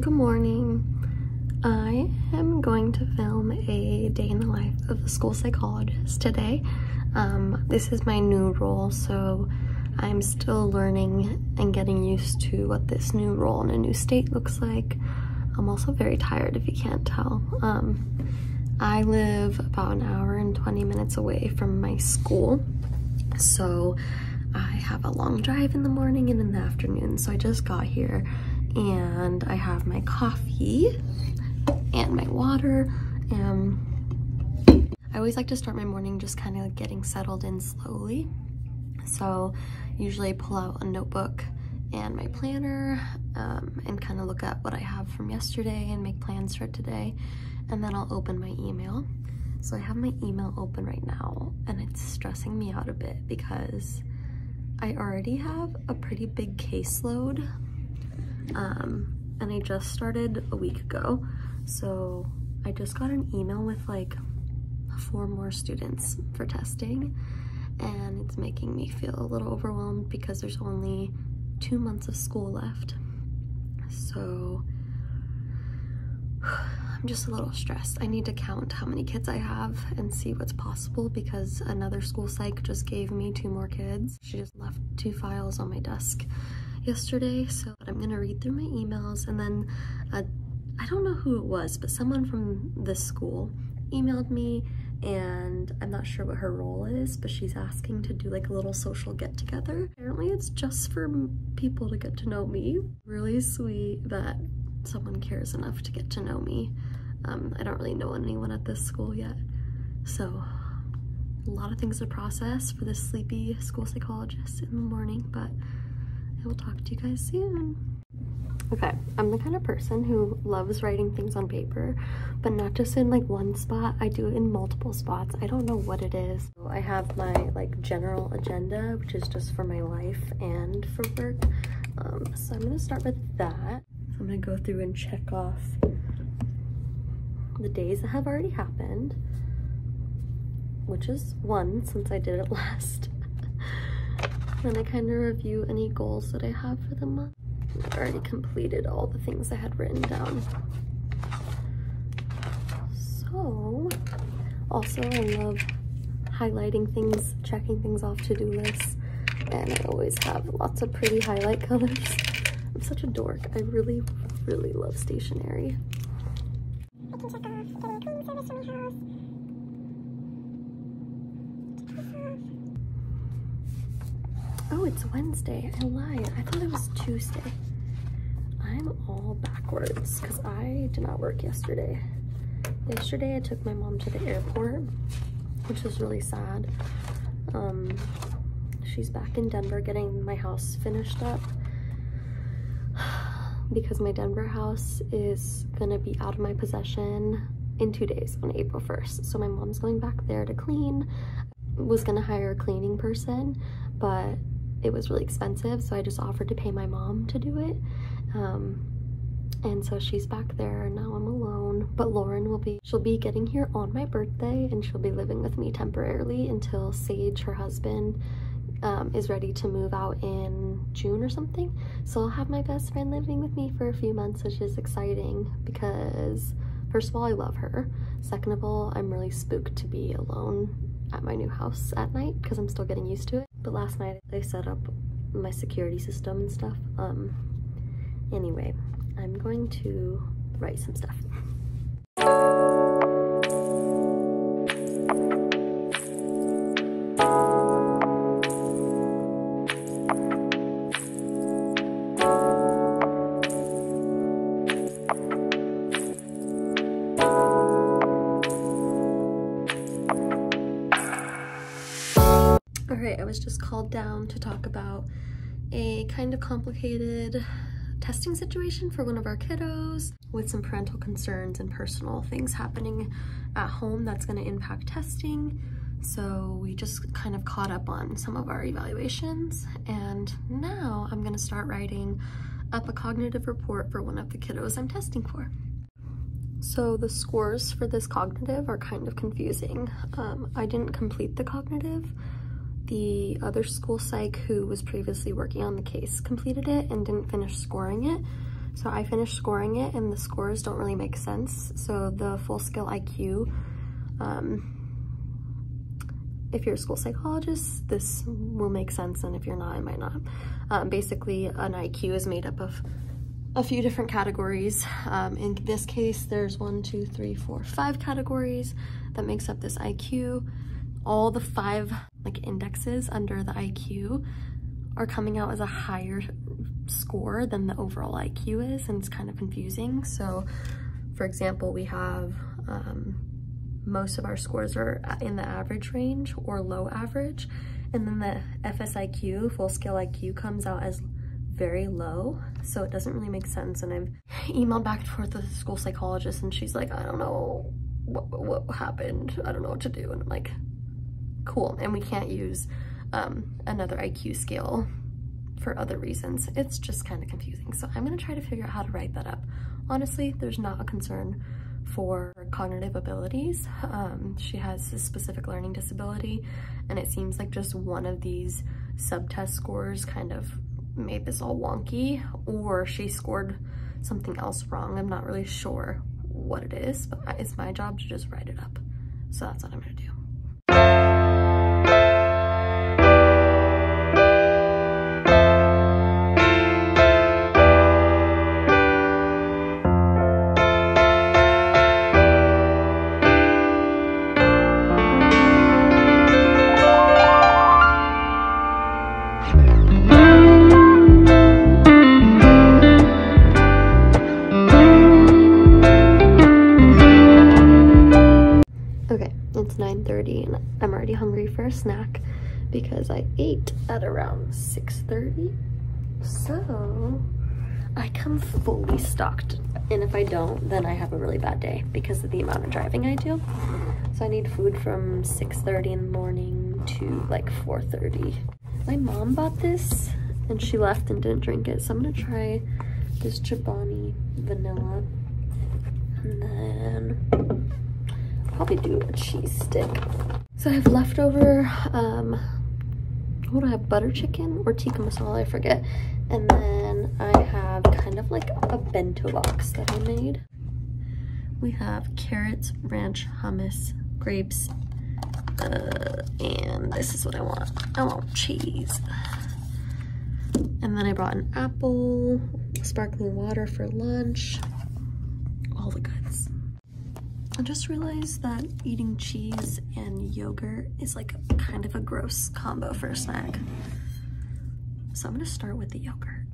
Good morning. I am going to film a day in the life of a school psychologist today. This is my new role, so I'm still learning and getting used to what this new role in a new state looks like. I'm also very tired, if you can't tell. I live about an hour and 20 minutes away from my school, so I have a long drive in the morning and in the afternoon. So I just got here and I have my coffee and my water. I always like to start my morning just kind of like getting settled in slowly. So usually I pull out a notebook and my planner and kind of look at what I have from yesterday and make plans for today. And then I'll open my email. So I have my email open right now and it's stressing me out a bit because I already have a pretty big caseload. And I just started a week ago. So I just got an email with like 4 more students for testing, and it's making me feel a little overwhelmed because there's only 2 months of school left. So I'm just a little stressed. I need to count how many kids I have and see what's possible because another school psych just gave me 2 more kids. She just left 2 files on my desk yesterday, so I'm gonna read through my emails, and then I don't know who it was, but someone from this school emailed me, and I'm not sure what her role is, but she's asking to do like a little social get-together. Apparently it's just for people to get to know me. Really sweet that someone cares enough to get to know me. I don't really know anyone at this school yet, so a lot of things to process for this sleepy school psychologist in the morning, but I will talk to you guys soon. Okay, I'm the kind of person who loves writing things on paper, but not just in like one spot. I do it in multiple spots. I don't know what it is. So I have my like general agenda, which is just for my life and for work. So I'm gonna start with that. So I'm gonna go through and check off the days that have already happened, which is 1 since I did it last. Then I kind of review any goals that I have for the month. I've already completed all the things I had written down. So, also I love highlighting things, checking things off to-do lists, and I always have lots of pretty highlight colors. I'm such a dork. I really, really love stationery. I can check off getting cleaning service for my house. Oh, it's Wednesday. I lied. I thought it was Tuesday. I'm all backwards because I did not work yesterday. Yesterday I took my mom to the airport, which was really sad. She's back in Denver getting my house finished up because my Denver house is gonna be out of my possession in 2 days on April 1st. So my mom's going back there to clean. Was gonna hire a cleaning person, but it was really expensive, so I just offered to pay my mom to do it. And so she's back there, and now I'm alone. But Lauren she'll be getting here on my birthday, and she'll be living with me temporarily until Sage, her husband, is ready to move out in June or something. So I'll have my best friend living with me for a few months, which is exciting because first of all, I love her. Second of all, I'm really spooked to be alone at my new house at night because I'm still getting used to it. But last night I set up my security system and stuff. Anyway, I'm going to write some stuff. Alright, I was just called down to talk about a kind of complicated testing situation for one of our kiddos with some parental concerns and personal things happening at home that's going to impact testing. So we just kind of caught up on some of our evaluations, and now I'm going to start writing up a cognitive report for one of the kiddos I'm testing for. So the scores for this cognitive are kind of confusing. I didn't complete the cognitive. The other school psych who was previously working on the case completed it and didn't finish scoring it. So I finished scoring it and the scores don't really make sense. So the full scale IQ, if you're a school psychologist, this will make sense, and if you're not, it might not. Basically, an IQ is made up of a few different categories. In this case, there's 1, 2, 3, 4, 5 categories that makes up this IQ. All the 5 like indexes under the IQ are coming out as a higher score than the overall IQ is, and it's kind of confusing. So for example, we have most of our scores are in the average range or low average, and then the FSIQ, full scale IQ, comes out as very low, so it doesn't really make sense. And I've emailed back and forth with the school psychologist, and she's like, I don't know what happened, I don't know what to do. And I'm like, cool. And we can't use another IQ scale for other reasons. It's just kind of confusing. So I'm gonna try to figure out how to write that up. Honestly, there's not a concern for cognitive abilities. She has a specific learning disability, and it seems like just one of these subtest scores kind of made this all wonky, or she scored something else wrong. I'm not really sure what it is, but it's my job to just write it up. So that's what I'm gonna do. It's 9:30 and I'm already hungry for a snack because I ate at around 6:30. So I come fully stocked, and if I don't, then I have a really bad day because of the amount of driving I do. So I need food from 6:30 in the morning to like 4:30. My mom bought this and she left and didn't drink it, so I'm gonna try this Chobani vanilla, and then probably do a cheese stick. So I have leftover, what do I have, butter chicken or tikka masala, I forget. And then I have kind of like a bento box that I made. We have carrots, ranch, hummus, grapes, and this is what I want. I want cheese. And then I brought an apple, sparkling water for lunch, all the goods. I just realized that eating cheese and yogurt is like kind of a gross combo for a snack. So I'm gonna start with the yogurt.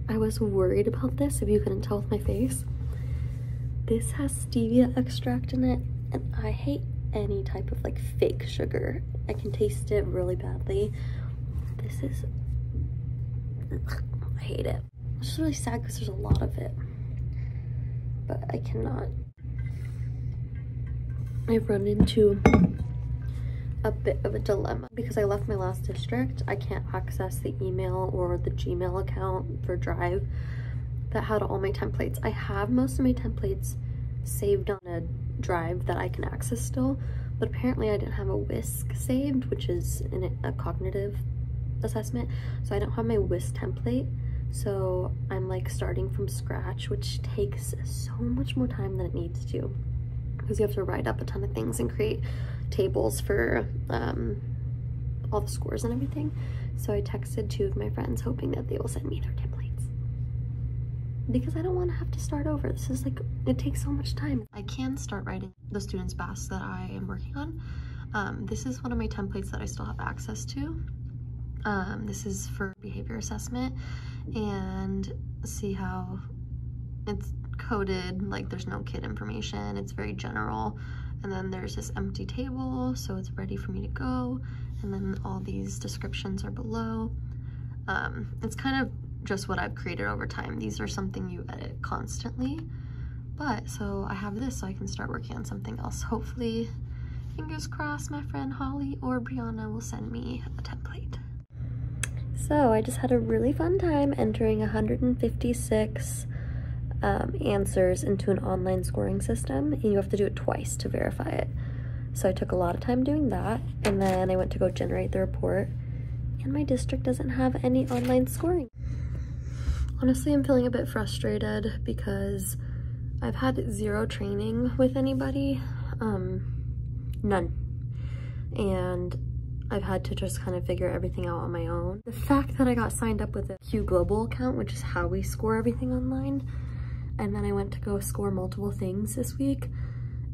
I was worried about this, if you couldn't tell with my face. This has stevia extract in it, and I hate any type of like fake sugar. I can taste it really badly. This is, I hate it. It's just really sad because there's a lot of it. But I cannot. I've run into a bit of a dilemma because I left my last district. I can't access the email or the Gmail account for Drive that had all my templates. I have most of my templates saved on a drive that I can access still, but apparently I didn't have a WISC saved, which is in a cognitive assessment. So I don't have my WISC template. So I'm like starting from scratch, which takes so much more time than it needs to, because you have to write up a ton of things and create tables for all the scores and everything. So I texted 2 of my friends hoping that they will send me their templates, because I don't want to have to start over. This is like, it takes so much time. I can start writing the students' BAS that I am working on. This is one of my templates that I still have access to. This is for behavior assessment, and see how it's coded, like there's no kid information, it's very general. And then there's this empty table, so it's ready for me to go. And then all these descriptions are below. It's kind of just what I've created over time. These are something you edit constantly. But so I have this so I can start working on something else. Hopefully, fingers crossed, my friend Holly or Brianna will send me a template. So I just had a really fun time entering 156 answers into an online scoring system, and you have to do it twice to verify it. So I took a lot of time doing that, and then I went to go generate the report, and my district doesn't have any online scoring. Honestly, I'm feeling a bit frustrated because I've had zero training with anybody, none. And I've had to just kind of figure everything out on my own. The fact that I got signed up with a Q Global account, which is how we score everything online, and then I went to go score multiple things this week,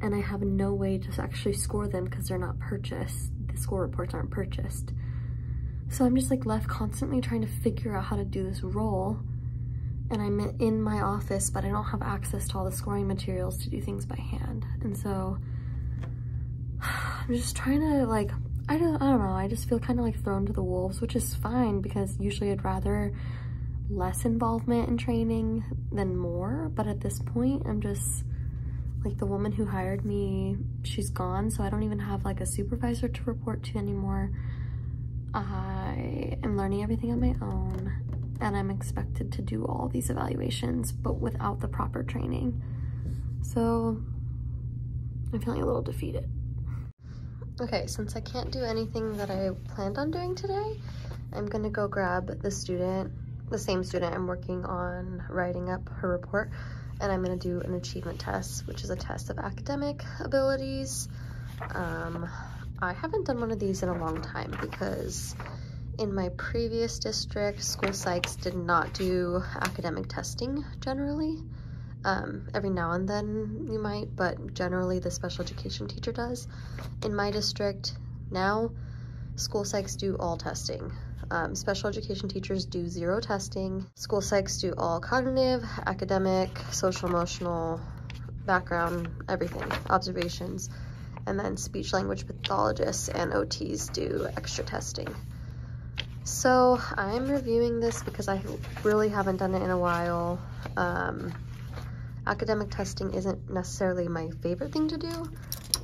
and I have no way to actually score them because they're not purchased. The score reports aren't purchased. So I'm just like left constantly trying to figure out how to do this role. And I'm in my office, but I don't have access to all the scoring materials to do things by hand. And so I'm just trying to like, I don't know, I just feel kind of like thrown to the wolves, which is fine because usually I'd rather less involvement in training than more. But at this point, I'm just like, the woman who hired me, she's gone, so I don't even have like a supervisor to report to anymore. I am learning everything on my own, and I'm expected to do all these evaluations, but without the proper training. So I'm feeling a little defeated. Okay, since I can't do anything that I planned on doing today, I'm gonna go grab the same student I'm working on writing up her report, and I'm gonna do an achievement test, which is a test of academic abilities. I haven't done one of these in a long time because in my previous district, School Psychs did not do academic testing generally. Every now and then you might, but generally the special education teacher does. In my district now, School Psychs do all testing. Special education teachers do zero testing. School Psychs do all cognitive, academic, social emotional, background, everything, observations. And then speech language pathologists and OTs do extra testing. So I'm reviewing this because I really haven't done it in a while. Academic testing isn't necessarily my favorite thing to do,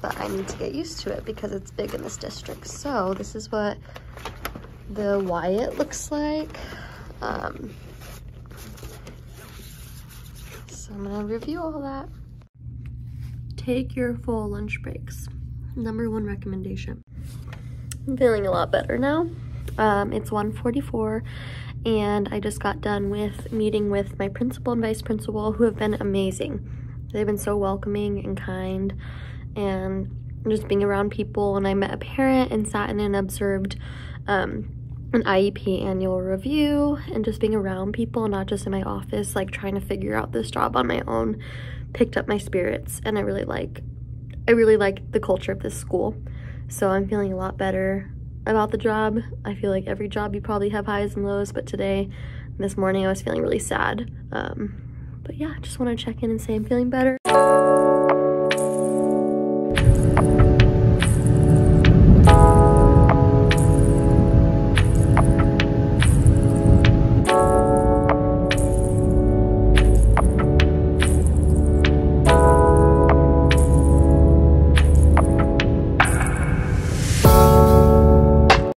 but I need to get used to it because it's big in this district. So this is what the Wyatt looks like. So I'm gonna review all that. Take your full lunch breaks. Number one recommendation. I'm feeling a lot better now. It's 1:44 and I just got done with meeting with my principal and vice principal, who have been amazing. They've been so welcoming and kind, and just being around people. And I met a parent and sat in and observed an IEP annual review, and just being around people, not just in my office, like trying to figure out this job on my own, picked up my spirits. And I really like the culture of this school. So I'm feeling a lot better about the job. I feel like every job you probably have highs and lows, but this morning I was feeling really sad. But yeah, just want to check in and say I'm feeling better.